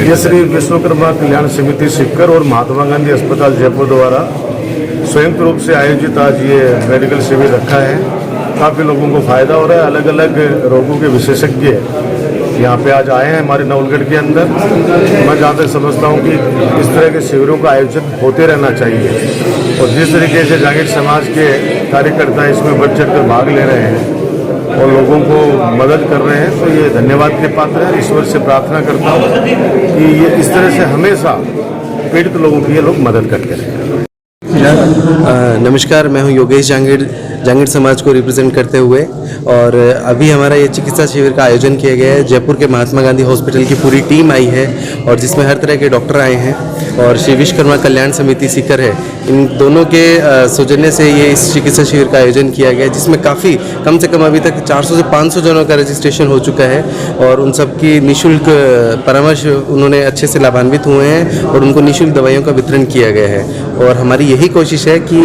ये श्री विश्वकर्मा कल्याण समिति सीकर और महात्मा गांधी अस्पताल जयपुर द्वारा संयुक्त रूप से आयोजित आज ये मेडिकल शिविर रखा है। काफ़ी लोगों को फ़ायदा हो रहा है। अलग अलग रोगों के विशेषज्ञ यहाँ पे आज आए हैं हमारे नवलगढ़ के अंदर। मैं जहाँ तक समझता हूँ कि इस तरह के शिविरों का आयोजन होते रहना चाहिए और जिस तरीके से जागीर समाज के कार्यकर्ता इसमें बढ़ चढ़ कर भाग ले रहे हैं और लोगों को मदद कर रहे हैं, तो ये धन्यवाद के पात्र है। ईश्वर से प्रार्थना करता हूँ कि ये इस तरह से हमेशा पीड़ित लोगों की ये लोग मदद करते रहें। नमस्कार, मैं हूं योगेश जांगीर समाज को रिप्रेजेंट करते हुए, और अभी हमारा ये चिकित्सा शिविर का आयोजन किया गया है। जयपुर के महात्मा गांधी हॉस्पिटल की पूरी टीम आई है और जिसमें हर तरह के डॉक्टर आए हैं और श्री विश्वकर्मा कल्याण समिति सीकर है, इन दोनों के सौजन्य से ये इस चिकित्सा शिविर का आयोजन किया गया है, जिसमें काफ़ी कम से कम अभी तक 400 से 500 जनों का रजिस्ट्रेशन हो चुका है और उन सब की निःशुल्क परामर्श उन्होंने अच्छे से लाभान्वित हुए हैं और उनको निःशुल्क दवाइयों का वितरण किया गया है। और हमारी यही कोशिश है कि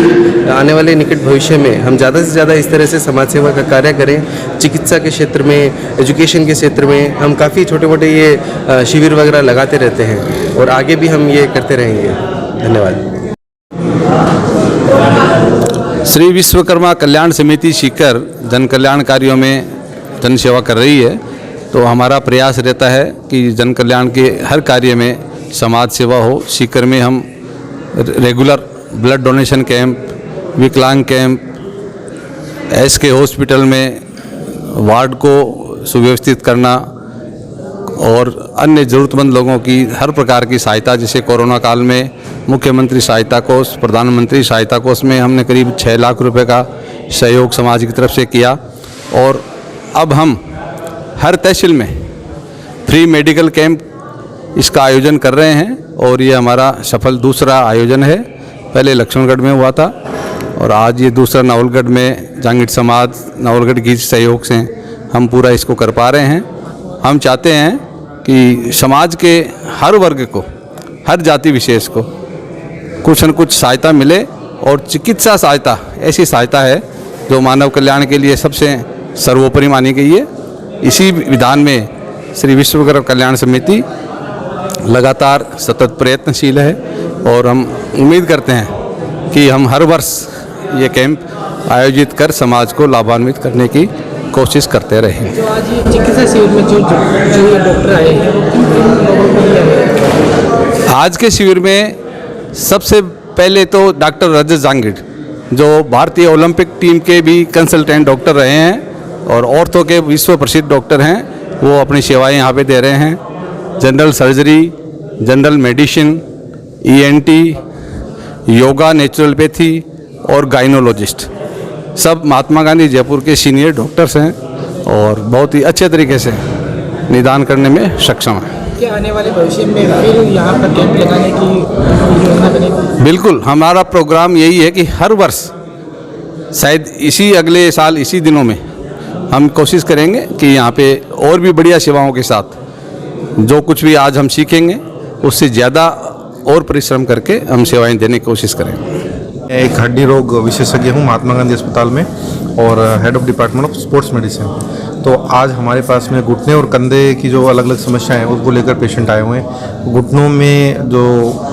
आने वाले निकट भविष्य में हम ज़्यादा से ज़्यादा इस तरह से समाज सेवा का कार्य करें। चिकित्सा के क्षेत्र में, एजुकेशन के क्षेत्र में हम काफ़ी छोटे मोटे ये शिविर वगैरह लगाते रहते हैं और आगे भी हम ये करते रहेंगे। धन्यवाद। श्री विश्वकर्मा कल्याण समिति सीकर जन कल्याण कार्यों में जन सेवा कर रही है, तो हमारा प्रयास रहता है कि जन कल्याण के हर कार्य में समाज सेवा हो। सीकर में हम रेगुलर ब्लड डोनेशन कैंप, विकलांग कैंप, एसके हॉस्पिटल में वार्ड को सुव्यवस्थित करना और अन्य ज़रूरतमंद लोगों की हर प्रकार की सहायता, जैसे कोरोना काल में मुख्यमंत्री सहायता कोष, प्रधानमंत्री सहायता कोष में हमने करीब 6 लाख रुपए का सहयोग समाज की तरफ से किया। और अब हम हर तहसील में फ्री मेडिकल कैंप इसका आयोजन कर रहे हैं और ये हमारा सफल दूसरा आयोजन है। पहले लक्ष्मणगढ़ में हुआ था और आज ये दूसरा नवलगढ़ में जांगीर समाज नवलगढ़ की सहयोग से हम पूरा इसको कर पा रहे हैं। हम चाहते हैं कि समाज के हर वर्ग को, हर जाति विशेष को कुछ न कुछ सहायता मिले और चिकित्सा सहायता ऐसी सहायता है जो मानव कल्याण के लिए सबसे सर्वोपरि मानी गई है। इसी विधान में श्री विश्वकर्मा कल्याण समिति लगातार सतत प्रयत्नशील है और हम उम्मीद करते हैं कि हम हर वर्ष ये कैंप आयोजित कर समाज को लाभान्वित करने की कोशिश करते रहेंगे। जो आज ये चिकित्सा शिविर में जो डॉक्टर आए हैं, आज के शिविर में सबसे पहले तो डॉक्टर रजत जांगीर, जो भारतीय ओलंपिक टीम के भी कंसल्टेंट डॉक्टर रहे हैं और ऑर्थो के विश्व प्रसिद्ध डॉक्टर हैं, वो अपनी सेवाएं यहाँ पे दे रहे हैं। General surgery, general medicine, ENT, yoga, naturopathy और गाइनोलॉजिस्ट सब महात्मा गांधी जयपुर के सीनियर डॉक्टर्स हैं और बहुत ही अच्छे तरीके से निदान करने में सक्षम हैं। क्या आने वाले भविष्य में फिर यहाँ पर कैंप लगाने की योजना बनेगी? बिल्कुल, हमारा प्रोग्राम यही है कि हर वर्ष, शायद इसी अगले साल इसी दिनों में हम कोशिश करेंगे कि यहाँ पे और भी बढ़िया सेवाओं के साथ जो कुछ भी आज हम सीखेंगे उससे ज़्यादा और परिश्रम करके हम सेवाएं देने की कोशिश करेंगे। एक हड्डी रोग विशेषज्ञ हूँ महात्मा गांधी अस्पताल में और head of department of sports medicine. तो आज हमारे पास में घुटने और कंधे की जो अलग अलग समस्याएं हैं उसको लेकर पेशेंट आए हुए हैं। घुटनों में जो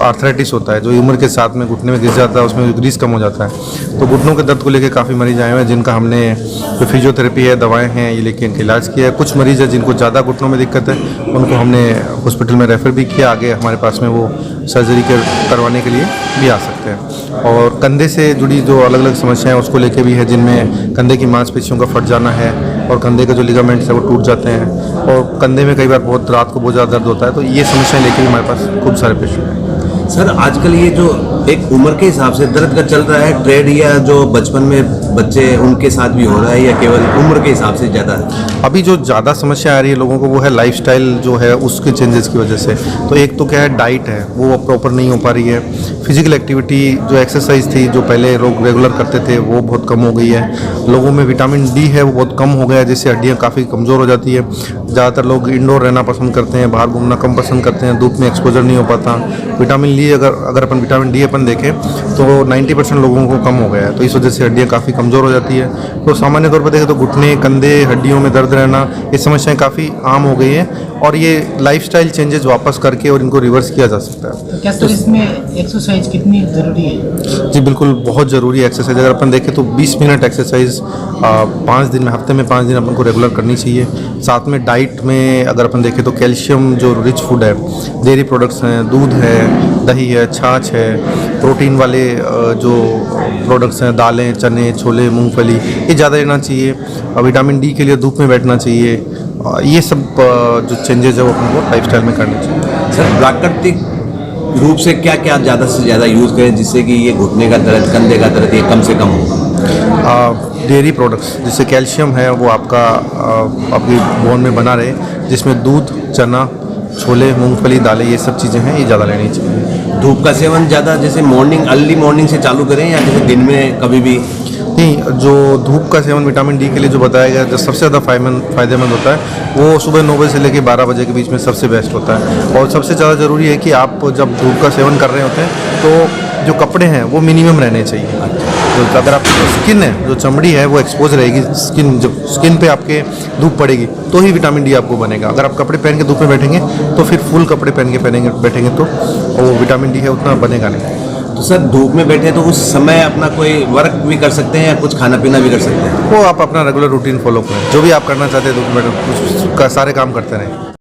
आर्थराइटिस होता है, जो उम्र के साथ में घुटने में घिस जाता है, उसमें ग्रीस कम हो जाता है, तो घुटनों के दर्द को लेकर काफ़ी मरीज आए हुए हैं, जिनका हमने जो फिजियोथेरेपी है, दवाएँ हैं, ये लेके इनका इलाज किया है। कुछ मरीज़ है जिनको ज़्यादा घुटनों में दिक्कत है, उनको हमने हॉस्पिटल में रेफ़र भी किया। आगे हमारे पास में वो सर्जरी करवाने के लिए भी आ सकते हैं। और कंधे से जुड़ी जो अलग अलग समस्याएं उसको लेके भी है, जिनमें कंधे की मांसपेशियों का फट जाना है और कंधे के जो लिगामेंट्स है वो टूट जाते हैं और कंधे में कई बार बहुत रात को बहुत ज़्यादा दर्द होता है। तो ये समस्याएं लेके भी हमारे पास खूब सारे पेशेंट हैं। सर, आजकल ये जो एक उम्र के हिसाब से दर्द का चल रहा है ट्रेड, या जो बचपन में बच्चे उनके साथ भी हो रहा है, या केवल उम्र के हिसाब से ज़्यादा है? अभी जो ज़्यादा समस्या आ रही है लोगों को वो है लाइफस्टाइल जो है उसके चेंजेस की वजह से। तो एक तो क्या है, डाइट है वो प्रॉपर नहीं हो पा रही है। फिजिकल एक्टिविटी जो एक्सरसाइज थी जो पहले लोग रेगुलर करते थे वो बहुत कम हो गई है। लोगों में विटामिन डी है वो बहुत कम हो गया है, जिससे हड्डियाँ काफ़ी कमज़ोर हो जाती है। ज़्यादातर लोग इंडोर रहना पसंद करते हैं, बाहर घूमना कम पसंद करते हैं, धूप में एक्सपोजर नहीं हो पाता। विटामिन डी अपन देखें तो 90% लोगों को कम हो गया है, तो इस वजह से हड्डियाँ काफ़ी कम कमज़ोर हो जाती है। तो सामान्य तौर पर देखें तो घुटने, कंधे, हड्डियों में दर्द रहना, ये समस्याएं काफ़ी आम हो गई हैं और ये लाइफस्टाइल चेंजेस वापस करके और इनको रिवर्स किया जा सकता है। तो क्या सर इसमें एक्सरसाइज कितनी ज़रूरी है? जी बिल्कुल, बहुत ज़रूरी है एक्सरसाइज। अगर अपन देखें तो 20 मिनट एक्सरसाइज 5 दिन में, हफ्ते में 5 दिन अपन को रेगुलर करनी चाहिए। साथ में डाइट में अगर अपन देखें तो कैल्शियम जो रिच फूड है, डेयरी प्रोडक्ट्स हैं, दूध है, दही है, छाछ है, प्रोटीन वाले जो प्रोडक्ट्स हैं, दालें, चने, छोले, मूंगफली, ये ज़्यादा लेना चाहिए। विटामिन डी के लिए धूप में बैठना चाहिए। ये सब जो चेंजेस है वो अपन को लाइफस्टाइल में करने चाहिए। सर प्राकृतिक रूप से क्या क्या ज़्यादा से ज़्यादा यूज़ करें जिससे कि ये घुटने का दर्द, कंधे का दर्द ये कम से कम हो? डेयरी प्रोडक्ट्स जिससे कैल्शियम है वो आपका आपकी बोन में बना रहे, जिसमें दूध, चना, छोले, मूंगफली, दालें, ये सब चीज़ें हैं, ये ज़्यादा लेनी चाहिए। धूप का सेवन ज़्यादा जैसे मॉर्निंग, अर्ली मॉर्निंग से चालू करें या जैसे दिन में कभी भी? नहीं, जो धूप का सेवन विटामिन डी के लिए जो बताया गया, जो सबसे ज़्यादा फ़ायदेमंद होता है वो सुबह 9 बजे से लेकर 12 बजे के बीच में सबसे बेस्ट होता है। और सबसे ज़्यादा ज़रूरी है कि आप जब धूप का सेवन कर रहे होते हैं तो जो कपड़े हैं वो मिनिमम रहने चाहिए। तो अगर आपकी जो स्किन है, जो चमड़ी है वो एक्सपोज रहेगी, जब स्किन पे आपके धूप पड़ेगी तो ही विटामिन डी आपको बनेगा। अगर आप कपड़े पहन के धूप में बैठेंगे तो फिर फुल कपड़े पहन के बैठेंगे तो वो विटामिन डी है उतना बनेगा नहीं। तो सर धूप में बैठे तो उस समय अपना कोई वर्क भी कर सकते हैं या कुछ खाना पीना भी कर सकते हैं? वो आप अपना रेगुलर रूटीन फॉलो करें, जो भी आप करना चाहते हैं धूप में बैठे सारे काम करते रहें।